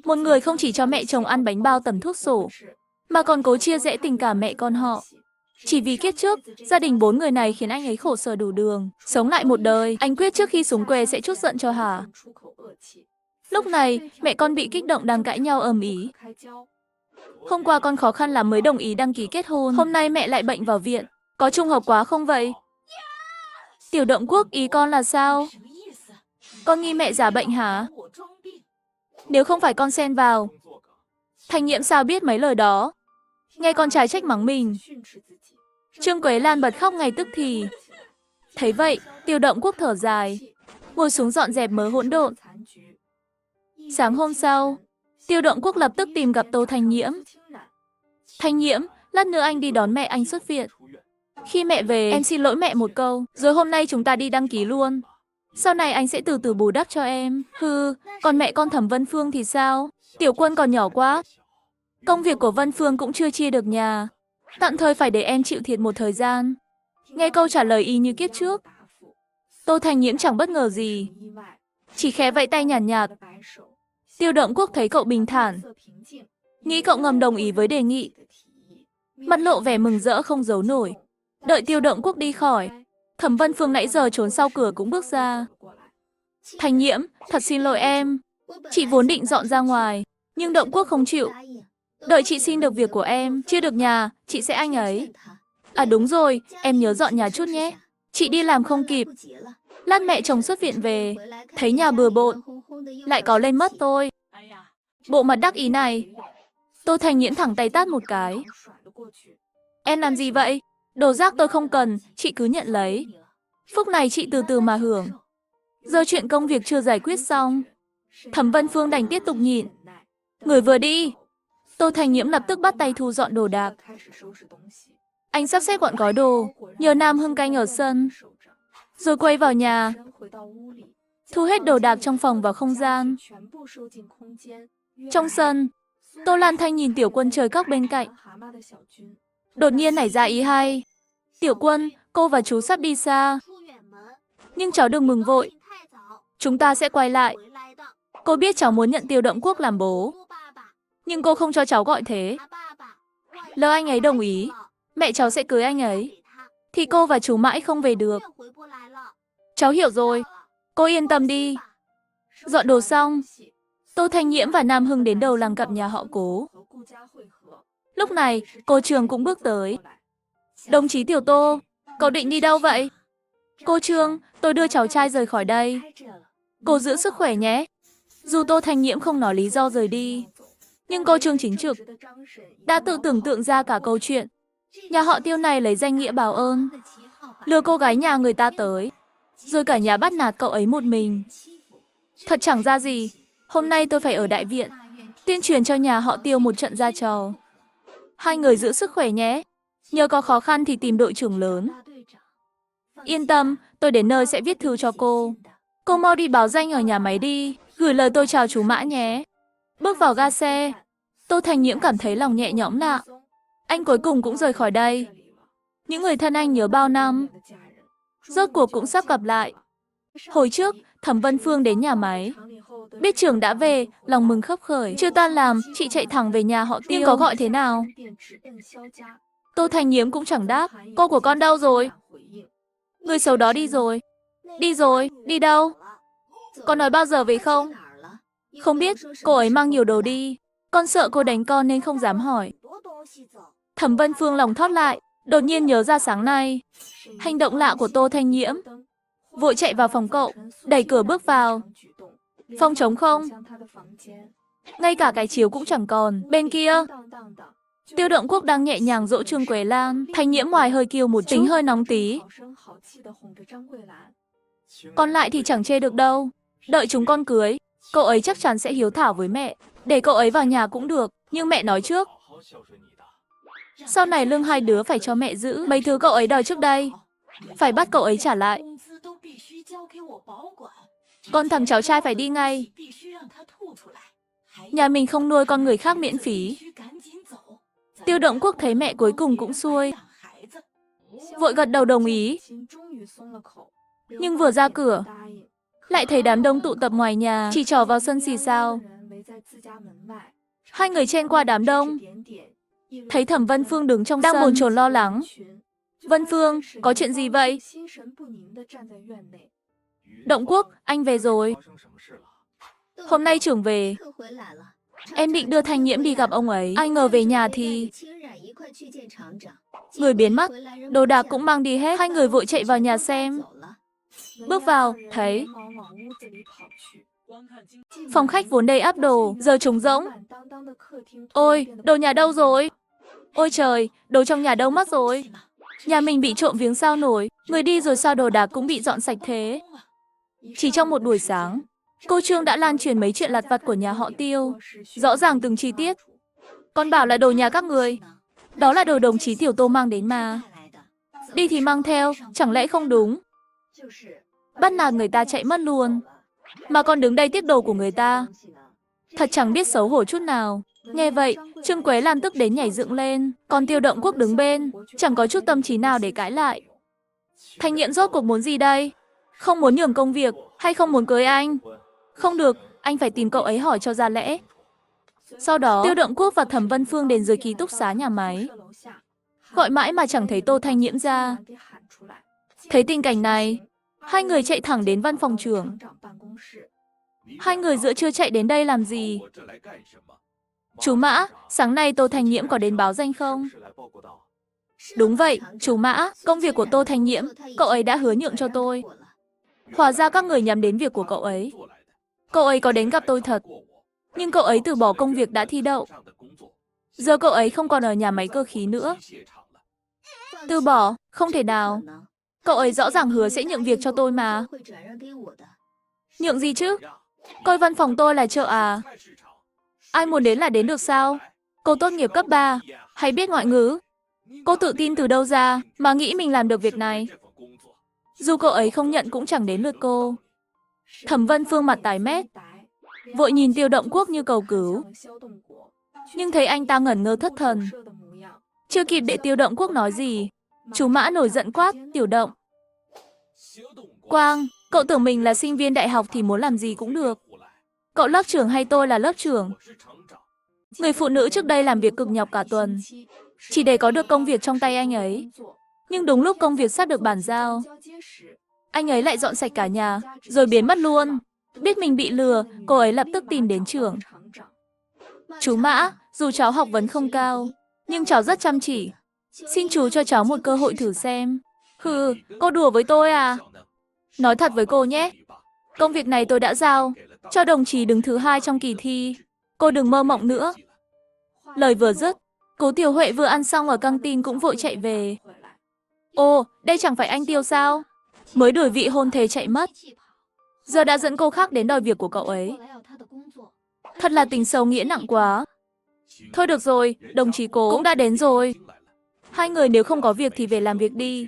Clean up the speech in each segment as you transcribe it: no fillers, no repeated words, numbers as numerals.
Một người không chỉ cho mẹ chồng ăn bánh bao tẩm thuốc sổ, mà còn cố chia rẽ tình cảm mẹ con họ. Chỉ vì kiếp trước, gia đình 4 người này khiến anh ấy khổ sở đủ đường. Sống lại một đời, anh quyết trước khi xuống quê sẽ trút giận cho Hà. Lúc này, mẹ con bị kích động đang cãi nhau ầm ĩ. Hôm qua con khó khăn lắm mới đồng ý đăng ký kết hôn, hôm nay mẹ lại bệnh vào viện. Có trùng hợp quá không vậy? Tiểu Động Quốc, ý con là sao? Con nghi mẹ giả bệnh hả? Nếu không phải con xen vào. Thành Nhiễm sao biết mấy lời đó? Nghe con trai trách mắng mình. Trương Quế Lan bật khóc ngay tức thì. Thấy vậy, Tiểu Động Quốc thở dài, ngồi xuống dọn dẹp mớ hỗn độn. Sáng hôm sau, Tiểu Động Quốc lập tức tìm gặp Tô Thành Nhiễm. Thành Nhiễm, lát nữa anh đi đón mẹ anh xuất viện. Khi mẹ về, em xin lỗi mẹ một câu, rồi hôm nay chúng ta đi đăng ký luôn. Sau này anh sẽ từ từ bù đắp cho em. Còn mẹ con Thẩm Vân Phương thì sao? Tiểu Quân còn nhỏ quá. Công việc của Vân Phương cũng chưa chia được nhà. Tạm thời phải để em chịu thiệt một thời gian. Nghe câu trả lời y như kiếp trước, Tô Thành Nhiễm chẳng bất ngờ gì, chỉ khẽ vẫy tay nhàn nhạt. Tiêu Động Quốc thấy cậu bình thản, nghĩ cậu ngầm đồng ý với đề nghị. Mặt lộ vẻ mừng rỡ không giấu nổi. Đợi Tiêu Động Quốc đi khỏi, Thẩm Vân Phương nãy giờ trốn sau cửa cũng bước ra. Thành Nhiễm, thật xin lỗi em. Chị vốn định dọn ra ngoài, nhưng Động Quốc không chịu. Đợi chị xin được việc của em, chia được nhà, chị sẽ anh ấy. À đúng rồi, em nhớ dọn nhà chút nhé. Chị đi làm không kịp. Lát mẹ chồng xuất viện về, thấy nhà bừa bộn, lại có lên mất tôi. Bộ mặt đắc ý này. Tô Thành Nhiễm thẳng tay tát một cái. Em làm gì vậy? Đồ rác tôi không cần, chị cứ nhận lấy. Phúc này chị từ từ mà hưởng. Giờ chuyện công việc chưa giải quyết xong, Thẩm Vân Phương đành tiếp tục nhịn. Người vừa đi. Tô Thành Nhiễm lập tức bắt tay thu dọn đồ đạc. Anh sắp xếp gọn gói đồ, nhờ Nam Hưng canh ở sân, rồi quay vào nhà, thu hết đồ đạc trong phòng vào không gian. Trong sân, Tô Lan Thanh nhìn Tiểu Quân chơi cóc bên cạnh. Đột nhiên nảy ra ý hay. Tiểu Quân, cô và chú sắp đi xa. Nhưng cháu đừng mừng vội. Chúng ta sẽ quay lại. Cô biết cháu muốn nhận Tiêu Động Quốc làm bố, nhưng cô không cho cháu gọi thế. Lỡ anh ấy đồng ý, mẹ cháu sẽ cưới anh ấy, thì cô và chú mãi không về được. Cháu hiểu rồi. Cô yên tâm đi. Dọn đồ xong, Tô Thành Nhiễm và Nam Hưng đến đầu làng cặp nhà họ Cố. Lúc này, cô Trường cũng bước tới. Đồng chí Tiểu Tô, cậu định đi đâu vậy? Cô Trương, tôi đưa cháu trai rời khỏi đây. Cô giữ sức khỏe nhé. Dù Tô Thành Nhiễm không nói lý do rời đi, nhưng cô Trương chính trực đã tự tưởng tượng ra cả câu chuyện. Nhà họ Tiêu này lấy danh nghĩa báo ơn, lừa cô gái nhà người ta tới, rồi cả nhà bắt nạt cậu ấy một mình. Thật chẳng ra gì. Hôm nay tôi phải ở đại viện, tuyên truyền cho nhà họ Tiêu một trận ra trò. Hai người giữ sức khỏe nhé. Nhớ có khó khăn thì tìm đội trưởng lớn. Yên tâm, tôi đến nơi sẽ viết thư cho cô. Cô mau đi báo danh ở nhà máy đi, gửi lời tôi chào chú Mã nhé. Bước vào ga xe, Tô Thành Nhiễm cảm thấy lòng nhẹ nhõm lạ. Anh cuối cùng cũng rời khỏi đây. Những người thân anh nhớ bao năm, rốt cuộc cũng sắp gặp lại. Hồi trước, Thẩm Vân Phương đến nhà máy, biết trưởng đã về, lòng mừng khấp khởi. Chưa tan làm, chị chạy thẳng về nhà họ Tiêu. Nhưng có gọi thế nào, Tô Thành Nhiễm cũng chẳng đáp. Cô của con đâu rồi? Người xấu đó đi rồi. Đi rồi, đi đâu? Con nói bao giờ về không? Không biết, cô ấy mang nhiều đồ đi. Con sợ cô đánh con nên không dám hỏi. Thẩm Vân Phương lòng thót lại, đột nhiên nhớ ra sáng nay hành động lạ của Tô Thành Nhiễm. Vội chạy vào phòng cậu, đẩy cửa bước vào. Phòng trống không? Ngay cả cái chiếu cũng chẳng còn. Bên kia, Tiêu Động Quốc đang nhẹ nhàng dỗ Trương Quế Lan. Thành Nhiễm ngoài hơi kiêu một chút, tính hơi nóng tí. Còn lại thì chẳng chê được đâu. Đợi chúng con cưới, cậu ấy chắc chắn sẽ hiếu thảo với mẹ. Để cậu ấy vào nhà cũng được, nhưng mẹ nói trước, sau này lương hai đứa phải cho mẹ giữ. Mấy thứ cậu ấy đòi trước đây, phải bắt cậu ấy trả lại. Con thằng cháu trai phải đi ngay. Nhà mình không nuôi con người khác miễn phí. Tiêu Động Quốc thấy mẹ cuối cùng cũng xuôi, vội gật đầu đồng ý. Nhưng vừa ra cửa, lại thấy đám đông tụ tập ngoài nhà, chỉ trỏ vào sân xì xào. Hai người chen qua đám đông. Thấy Thẩm Vân Phương đứng trong sân, đang bồn chồn lo lắng. Vân Phương, có chuyện gì vậy? Động Quốc, anh về rồi. Hôm nay trưởng về. Em định đưa Thanh Nhiễm đi gặp ông ấy. Ai ngờ về nhà thì người biến mất, đồ đạc cũng mang đi hết. Hai người vội chạy vào nhà xem. Bước vào, thấy phòng khách vốn đầy ắp đồ, giờ trống rỗng. Ôi, đồ nhà đâu rồi? Ôi trời, đồ trong nhà đâu mất rồi? Nhà mình bị trộm viếng sao nổi, người đi rồi sao đồ đạc cũng bị dọn sạch thế? Chỉ trong một buổi sáng, cô Trương đã lan truyền mấy chuyện lặt vặt của nhà họ Tiêu, rõ ràng từng chi tiết. Con bảo là đồ nhà các người, đó là đồ đồng chí Tiểu Tô mang đến mà. Đi thì mang theo, chẳng lẽ không đúng? Bắt nạt người ta chạy mất luôn, mà còn đứng đây tiếc đồ của người ta. Thật chẳng biết xấu hổ chút nào. Nghe vậy, Trương Quế Lan tức đến nhảy dựng lên, còn Tiêu Động Quốc đứng bên, chẳng có chút tâm trí nào để cãi lại. Thanh Nhiễm rốt cuộc muốn gì đây? Không muốn nhường công việc, hay không muốn cưới anh? Không được, anh phải tìm cậu ấy hỏi cho ra lẽ. Sau đó, Tiêu Động Quốc và Thẩm Vân Phương đến dưới ký túc xá nhà máy. Gọi mãi mà chẳng thấy Tô Thanh Nhiễm ra. Thấy tình cảnh này, hai người chạy thẳng đến văn phòng trưởng. Hai người giữa trưa chạy đến đây làm gì? Chú Mã, sáng nay Tô Thanh Nhiễm có đến báo danh không? Đúng vậy, chú Mã, công việc của Tô Thanh Nhiễm, cậu ấy đã hứa nhượng cho tôi. Hóa ra các người nhắm đến việc của cậu ấy. Cậu ấy có đến gặp tôi thật, nhưng cậu ấy từ bỏ công việc đã thi đậu. Giờ cậu ấy không còn ở nhà máy cơ khí nữa. Từ bỏ, không thể nào. Cậu ấy rõ ràng hứa sẽ nhượng việc cho tôi mà. Nhượng gì chứ? Coi văn phòng tôi là chợ à? Ai muốn đến là đến được sao? Cô tốt nghiệp cấp 3, hay biết ngoại ngữ? Cô tự tin từ đâu ra mà nghĩ mình làm được việc này? Dù cậu ấy không nhận cũng chẳng đến lượt cô. Thẩm Vân Phương mặt tái mét, vội nhìn Tiêu Động Quốc như cầu cứu. Nhưng thấy anh ta ngẩn ngơ thất thần. Chưa kịp để Tiêu Động Quốc nói gì, chú Mã nổi giận quát, Tiểu Động Quang, cậu tưởng mình là sinh viên đại học thì muốn làm gì cũng được. Cậu lớp trưởng hay tôi là lớp trưởng? Người phụ nữ trước đây làm việc cực nhọc cả tuần, chỉ để có được công việc trong tay anh ấy. Nhưng đúng lúc công việc sắp được bàn giao, anh ấy lại dọn sạch cả nhà, rồi biến mất luôn. Biết mình bị lừa, cô ấy lập tức tìm đến trưởng. Chú Mã, dù cháu học vấn không cao, nhưng cháu rất chăm chỉ. Xin chú cho cháu một cơ hội thử xem. Hừ, cô đùa với tôi à? Nói thật với cô nhé, công việc này tôi đã giao cho đồng chí đứng thứ 2 trong kỳ thi. Cô đừng mơ mộng nữa. Lời vừa dứt, Cố Tiểu Huệ vừa ăn xong ở căng tin cũng vội chạy về. Ồ, đây chẳng phải anh Tiêu sao? Mới đuổi vị hôn thê chạy mất, giờ đã dẫn cô khác đến đòi việc của cậu ấy. Thật là tình sâu nghĩa nặng quá. Thôi được rồi, đồng chí Cố cũng đã đến rồi. Hai người nếu không có việc thì về làm việc đi.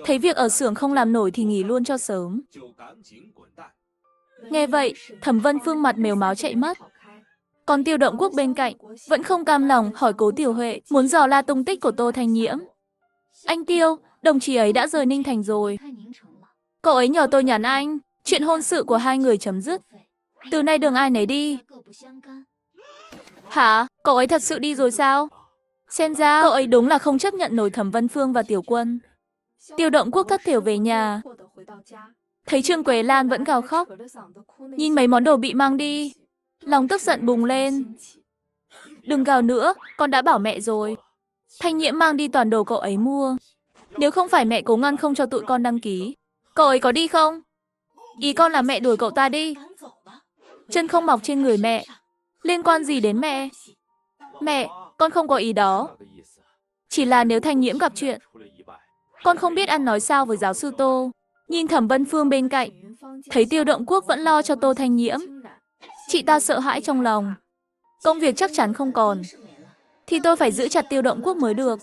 Thấy việc ở xưởng không làm nổi thì nghỉ luôn cho sớm. Nghe vậy, Thẩm Vân Phương mặt mếu máo chạy mất. Còn Tiêu Động Quốc bên cạnh vẫn không cam lòng hỏi Cố Tiểu Huệ muốn dò la tung tích của Tô Thanh Nhiễm. Anh Tiêu, đồng chí ấy đã rời Ninh Thành rồi. Cậu ấy nhờ tôi nhắn anh, chuyện hôn sự của hai người chấm dứt. Từ nay đường ai nấy đi. Hả? Cậu ấy thật sự đi rồi sao? Xem ra cậu ấy đúng là không chấp nhận nổi Thẩm Vân Phương và Tiểu Quân. Tiêu Động Quốc thất thểu về nhà. Thấy Trương Quế Lan vẫn gào khóc, nhìn mấy món đồ bị mang đi, lòng tức giận bùng lên. Đừng gào nữa, con đã bảo mẹ rồi. Thanh Nhiễm mang đi toàn đồ cậu ấy mua. Nếu không phải mẹ cố ngăn không cho tụi con đăng ký, cậu ấy có đi không? Ý con là mẹ đuổi cậu ta đi. Chân không mọc trên người mẹ, liên quan gì đến mẹ? Mẹ, con không có ý đó. Chỉ là nếu Thanh Nhiễm gặp chuyện, con không biết ăn nói sao với giáo sư Tô. Nhìn Thẩm Vân Phương bên cạnh, thấy Tiêu Động Quốc vẫn lo cho Tô Thanh Nhiễm. Chị ta sợ hãi trong lòng. Công việc chắc chắn không còn, thì tôi phải giữ chặt Tiêu Động Quốc mới được.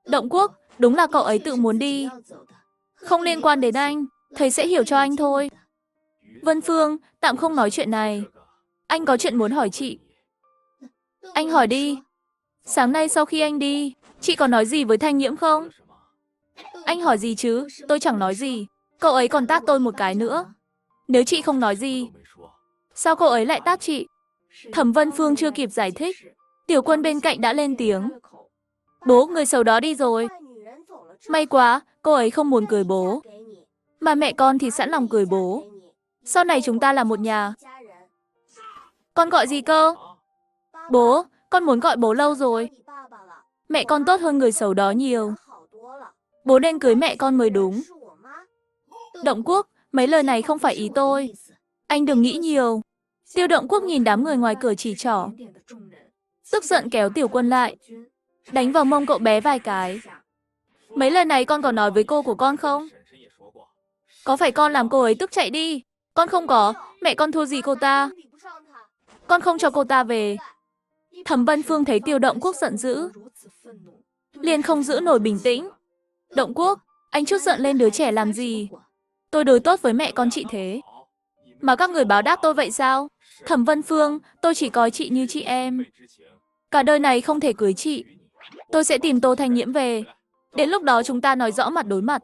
Động Quốc, đúng là cậu ấy tự muốn đi. Không liên quan đến anh, thầy sẽ hiểu cho anh thôi. Vân Phương, tạm không nói chuyện này. Anh có chuyện muốn hỏi chị. Anh hỏi đi. Sáng nay sau khi anh đi, chị có nói gì với Thanh Nhiễm không? Anh hỏi gì chứ, tôi chẳng nói gì. Cậu ấy còn tát tôi một cái nữa. Nếu chị không nói gì, Sao cô ấy lại tát chị? Thẩm Vân Phương chưa kịp giải thích, Tiểu Quân bên cạnh đã lên tiếng. Bố, người xấu đó đi rồi. May quá, cô ấy không muốn cưới bố. Mà mẹ con thì sẵn lòng cưới bố. Sau này chúng ta là một nhà. Con gọi gì cơ? Bố, con muốn gọi bố lâu rồi. Mẹ con tốt hơn người xấu đó nhiều. Bố nên cưới mẹ con mới đúng. Động Quốc, mấy lời này không phải ý tôi. Anh đừng nghĩ nhiều. Tiêu Động Quốc nhìn đám người ngoài cửa chỉ trỏ. Tức giận kéo Tiểu Quân lại, đánh vào mông cậu bé vài cái. Mấy lời này con có nói với cô của con không? Có phải con làm cô ấy tức chạy đi? Con không có, mẹ con thua gì cô ta? Con không cho cô ta về. Thẩm Vân Phương thấy Tiêu Động Quốc giận dữ, liền không giữ nổi bình tĩnh. Động Quốc, anh chút giận lên đứa trẻ làm gì? Tôi đối tốt với mẹ con chị thế, mà các người báo đáp tôi vậy sao? Thẩm Vân Phương, tôi chỉ coi chị như chị em. Cả đời này không thể cưới chị. Tôi sẽ tìm Tô Thanh Nhiễm về. Đến lúc đó chúng ta nói rõ mặt đối mặt.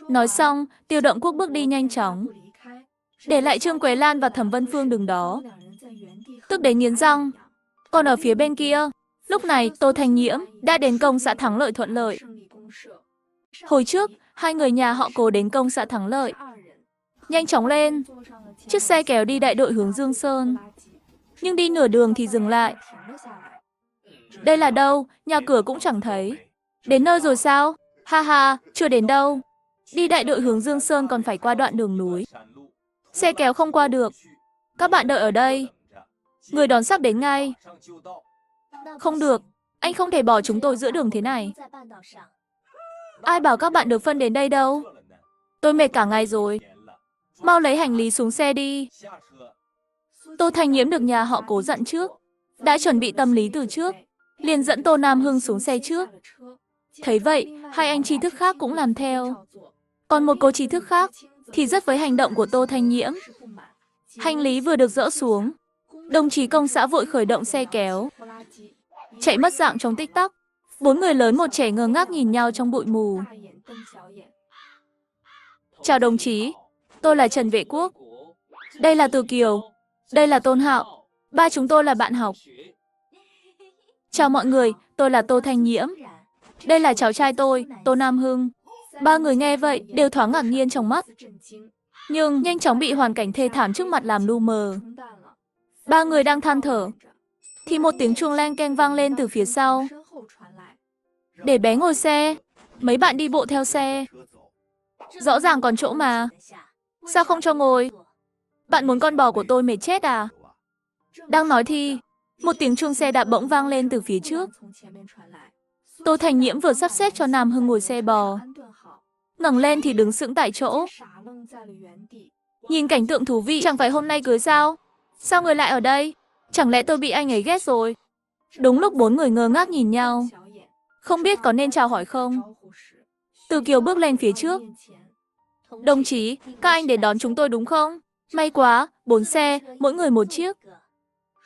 Nói xong, Tiêu Động Quốc bước đi nhanh chóng, để lại Trương Quế Lan và Thẩm Vân Phương đứng đó, tức đến nghiến răng. Còn ở phía bên kia, lúc này Tô Thanh Nhiễm đã đến công xã Thắng Lợi thuận lợi. Hồi trước, hai người nhà họ Cố đến công xã Thắng Lợi. Nhanh chóng lên, chiếc xe kéo đi đại đội hướng Dương Sơn. Nhưng đi nửa đường thì dừng lại. Đây là đâu, nhà cửa cũng chẳng thấy. Đến nơi rồi sao? Ha ha, chưa đến đâu. Đi đại đội hướng Dương Sơn còn phải qua đoạn đường núi. Xe kéo không qua được. Các bạn đợi ở đây. Người đón sắp đến ngay. Không được, anh không thể bỏ chúng tôi giữa đường thế này. Ai bảo các bạn được phân đến đây đâu. Tôi mệt cả ngày rồi. Mau lấy hành lý xuống xe đi. Tô Thanh Nhiễm được nhà họ Cố dặn trước, đã chuẩn bị tâm lý từ trước, liền dẫn Tô Nam Hưng xuống xe trước. Thấy vậy, hai anh trí thức khác cũng làm theo. Còn một cô trí thức khác thì rất với hành động của Tô Thanh Nhiễm. Hành lý vừa được dỡ xuống, đồng chí công xã vội khởi động xe kéo, chạy mất dạng trong tích tắc. Bốn người lớn một trẻ ngơ ngác nhìn nhau trong bụi mù. Chào đồng chí, tôi là Trần Vệ Quốc. Đây là Từ Kiều. Đây là Tôn Hạo. Ba chúng tôi là bạn học. Chào mọi người, tôi là Tô Thanh Nhiễm. Đây là cháu trai tôi, Tô Nam Hưng. Ba người nghe vậy đều thoáng ngạc nhiên trong mắt, nhưng nhanh chóng bị hoàn cảnh thê thảm trước mặt làm lu mờ. Ba người đang than thở thì một tiếng chuông leng keng vang lên từ phía sau. Để bé ngồi xe, mấy bạn đi bộ theo xe. Rõ ràng còn chỗ mà. Sao không cho ngồi? Bạn muốn con bò của tôi mệt chết à? Đang nói thì một tiếng chuông xe đạp bỗng vang lên từ phía trước. Tô Thanh Nhiễm vừa sắp xếp cho Nam Hưng ngồi xe bò, ngẩng lên thì đứng sững tại chỗ. Nhìn cảnh tượng thú vị, chẳng phải hôm nay cưới sao? Sao người lại ở đây? Chẳng lẽ tôi bị anh ấy ghét rồi? Đúng lúc bốn người ngơ ngác nhìn nhau, không biết có nên chào hỏi không. Từ Kiều bước lên phía trước. Đồng chí, các anh đến đón chúng tôi đúng không? May quá, 4 xe, mỗi người một chiếc.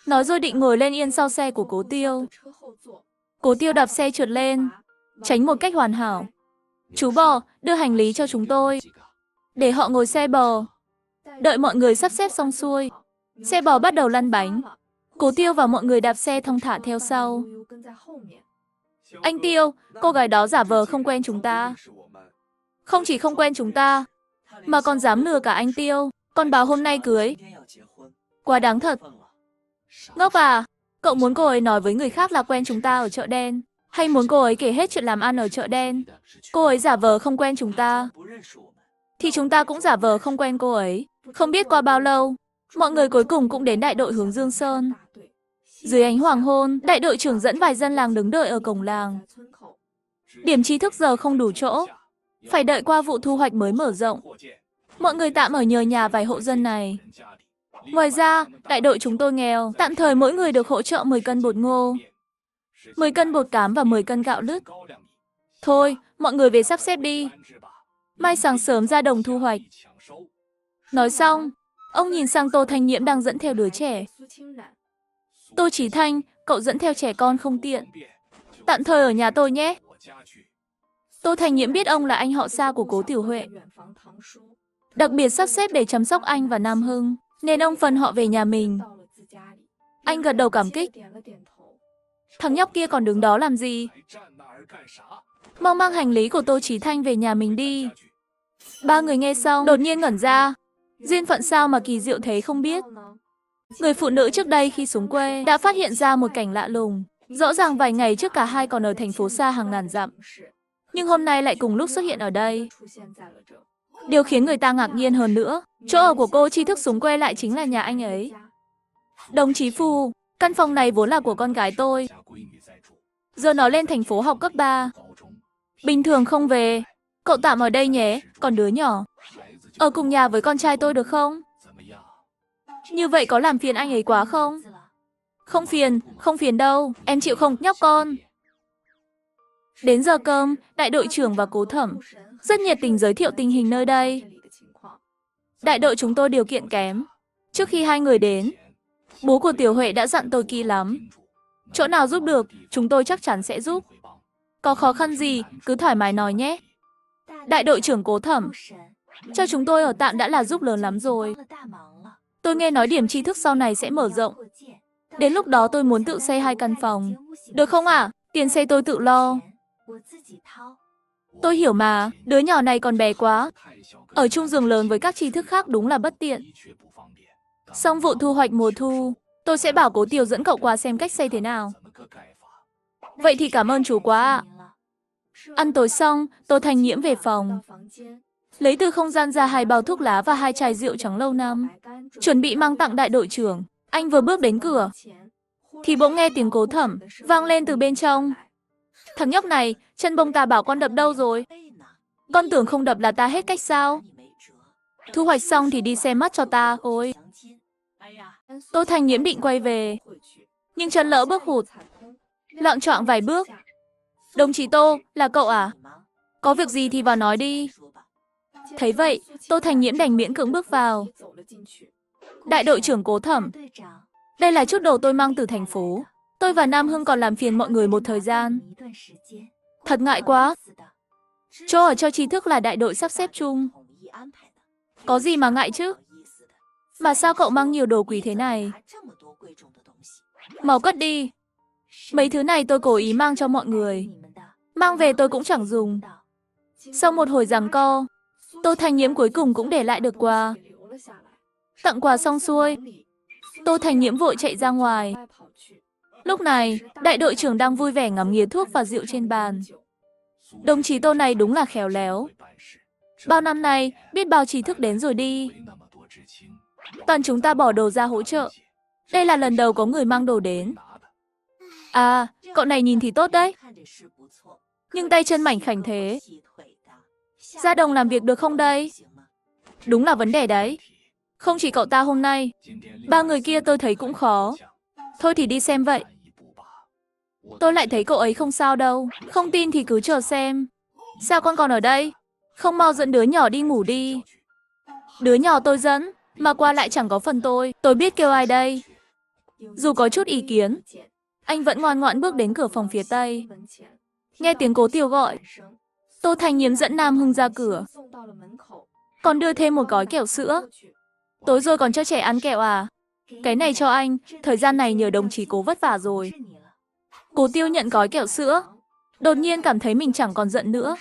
Nói rồi định ngồi lên yên sau xe của Cố Tiêu. Cố Tiêu đạp xe trượt lên, tránh một cách hoàn hảo. Chú bò, đưa hành lý cho chúng tôi. Để họ ngồi xe bò. Đợi mọi người sắp xếp xong xuôi, xe bò bắt đầu lăn bánh. Cố Tiêu và mọi người đạp xe thong thả theo sau. Anh Tiêu, cô gái đó giả vờ không quen chúng ta. Không chỉ không quen chúng ta, mà còn dám lừa cả anh Tiêu. Còn báo hôm nay cưới. Quá đáng thật. Ngốc à, cậu muốn cô ấy nói với người khác là quen chúng ta ở chợ đen, hay muốn cô ấy kể hết chuyện làm ăn ở chợ đen? Cô ấy giả vờ không quen chúng ta, thì chúng ta cũng giả vờ không quen cô ấy. Không biết qua bao lâu, mọi người cuối cùng cũng đến đại đội hướng Dương Sơn. Dưới ánh hoàng hôn, đại đội trưởng dẫn vài dân làng đứng đợi ở cổng làng. Điểm trí thức giờ không đủ chỗ, phải đợi qua vụ thu hoạch mới mở rộng. Mọi người tạm ở nhờ nhà vài hộ dân này. Ngoài ra, đại đội chúng tôi nghèo, tạm thời mỗi người được hỗ trợ 10 cân bột ngô, 10 cân bột cám và 10 cân gạo lứt. Thôi, mọi người về sắp xếp đi. Mai sáng sớm ra đồng thu hoạch. Nói xong, ông nhìn sang Tô Thanh Nhiễm đang dẫn theo đứa trẻ. Tô Chí Thanh, cậu dẫn theo trẻ con không tiện. Tạm thời ở nhà tôi nhé. Tô Thanh Nhiễm biết ông là anh họ xa của Cố Tiểu Huệ, đặc biệt sắp xếp để chăm sóc anh và Nam Hưng. nên ông phân họ về nhà mình. Anh gật đầu cảm kích. Thằng nhóc kia còn đứng đó làm gì? Mau mang hành lý của Tô Chí Thanh về nhà mình đi. Ba người nghe xong, đột nhiên ngẩn ra. Duyên phận sao mà kỳ diệu thế không biết. Người phụ nữ trước đây khi xuống quê đã phát hiện ra một cảnh lạ lùng. Rõ ràng vài ngày trước cả hai còn ở thành phố xa hàng ngàn dặm. Nhưng hôm nay lại cùng lúc xuất hiện ở đây. Điều khiến người ta ngạc nhiên hơn nữa, chỗ ở của cô Tri Thức xuống quê lại chính là nhà anh ấy. Đồng chí Phù, căn phòng này vốn là của con gái tôi. Giờ nó lên thành phố học cấp 3. Bình thường không về. Cậu tạm ở đây nhé, còn đứa nhỏ. Ở cùng nhà với con trai tôi được không? Như vậy có làm phiền anh ấy quá không? Không phiền đâu, em chịu không nhóc con. Đến giờ cơm, đại đội trưởng và cố thẩm rất nhiệt tình giới thiệu tình hình nơi đây. Đại đội chúng tôi điều kiện kém. Trước khi hai người đến, bố của Tiểu Huệ đã dặn tôi kỹ lắm. Chỗ nào giúp được, chúng tôi chắc chắn sẽ giúp. Có khó khăn gì, cứ thoải mái nói nhé. Đại đội trưởng cố thẩm, cho chúng tôi ở tạm đã là giúp lớn lắm rồi. Tôi nghe nói điểm tri thức sau này sẽ mở rộng. Đến lúc đó tôi muốn tự xây 2 căn phòng. Được không ạ? Tiền xây tôi tự lo. Tôi hiểu mà, đứa nhỏ này còn bé quá. Ở chung giường lớn với các tri thức khác đúng là bất tiện. Xong vụ thu hoạch mùa thu, tôi sẽ bảo cố Tiểu dẫn cậu qua xem cách xây thế nào. Vậy thì cảm ơn chú quá ạ. Ăn tối xong, Tô Thành Nhiễm về phòng. Lấy từ không gian ra 2 bao thuốc lá và 2 chai rượu trắng lâu năm. Chuẩn bị mang tặng đại đội trưởng. Anh vừa bước đến cửa, thì bỗng nghe tiếng cố thẩm vang lên từ bên trong. Thằng nhóc này, chân bông ta bảo con đập đâu rồi? Con tưởng không đập là ta hết cách sao? Thu hoạch xong thì đi xem mắt cho ta, ôi. Tô Thành Nhiễm định quay về, nhưng chân lỡ bước hụt, loạng choạng vài bước. Đồng chí Tô, là cậu à? Có việc gì thì vào nói đi. Thấy vậy, Tô Thành Nhiễm đành miễn cưỡng bước vào. Đại đội trưởng cố thẩm, đây là chút đồ tôi mang từ thành phố. Tôi và Nam Hưng còn làm phiền mọi người một thời gian. Thật ngại quá. Chỗ ở cho tri thức là đại đội sắp xếp chung. Có gì mà ngại chứ? Mà sao cậu mang nhiều đồ quý thế này? Mau cất đi. Mấy thứ này tôi cố ý mang cho mọi người. Mang về tôi cũng chẳng dùng. Sau một hồi giằng co, Tô Thành Nhiễm cuối cùng cũng để lại được quà. Tặng quà xong xuôi, Tô Thành Nhiễm vội chạy ra ngoài. Lúc này, đại đội trưởng đang vui vẻ ngắm nghía thuốc và rượu trên bàn. Đồng chí Tô này đúng là khéo léo. Bao năm nay, biết bao trí thức đến rồi đi. Toàn chúng ta bỏ đồ ra hỗ trợ. Đây là lần đầu có người mang đồ đến. À, cậu này nhìn thì tốt đấy. Nhưng tay chân mảnh khảnh thế. Ra đồng làm việc được không đây? Đúng là vấn đề đấy. Không chỉ cậu ta hôm nay, 3 người kia tôi thấy cũng khó. Thôi thì đi xem vậy. Tôi lại thấy cậu ấy không sao đâu. Không tin thì cứ chờ xem. Sao con còn ở đây? Không mau dẫn đứa nhỏ đi ngủ đi. Đứa nhỏ tôi dẫn, mà qua lại chẳng có phần tôi. Tôi biết kêu ai đây. Dù có chút ý kiến, anh vẫn ngoan ngoãn bước đến cửa phòng phía tây. Nghe tiếng cố Tiêu gọi, Tô Thành Nhiễm dẫn Nam Hưng ra cửa. Còn đưa thêm một gói kẹo sữa. Tối rồi còn cho trẻ ăn kẹo à? Cái này cho anh, thời gian này nhờ đồng chí Cố vất vả rồi. Cố Tiêu nhận gói kẹo sữa, đột nhiên cảm thấy mình chẳng còn giận nữa.